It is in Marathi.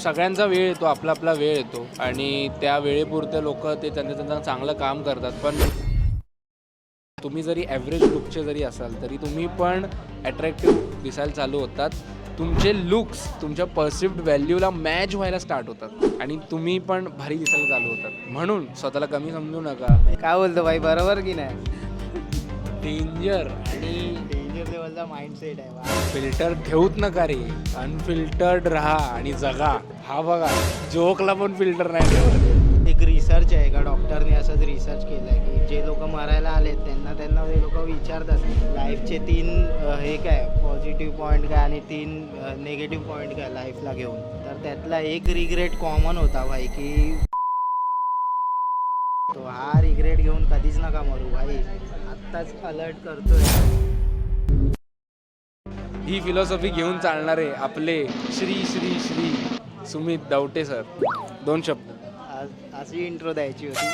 सगळ्यांचा वेळ येतो, आपला आपला वेळ येतो आणि त्या वेळेपुरते लोक ते त्यांचं चांगलं काम करतात. पण तुम्ही जरी ॲव्हरेज लुकचे जरी असाल तरी तुम्ही पण अट्रॅक्टिव्ह दिसायला चालू होतात. तुमचे लुक्स तुमच्या परसिव्ड व्हॅल्यूला मॅच व्हायला स्टार्ट होतात आणि तुम्ही पण भारी दिसायला चालू होतात. म्हणून स्वतःला कमी समजू नका. काय बोलतो भाई, बरोबर की नाही? डेंजर आणि डेंजर लेवलचा माइंडसेट आहे बा. फिल्टर ठेवूच नका रे. अनफिल्टर्ड राहा आणि जगा. हा बघा, जोकला पण फिल्टर नाही ठेवत. एक रिसर्च आहे का, डॉक्टरने असंच रिसर्च केलं आहे की जे लोक मरायला आलेत त्यांना ते लोक विचारतात लाईफचे 3 हे काय पॉझिटिव्ह पॉईंट काय आणि 3 निगेटिव्ह पॉईंट काय लाईफला घेऊन. तर त्यातला एक रिग्रेट कॉमन होता भाई की तो हा रिग्रेट घेऊन कधीच नका मरू भाई. आत्ताच अलर्ट करतोय. ही फिलॉसॉफी घेऊन चालणारे आपले श्री श्री श्री सुमित दवटे सर. 2 शब्द. अशी इंट्रो द्यायची होती.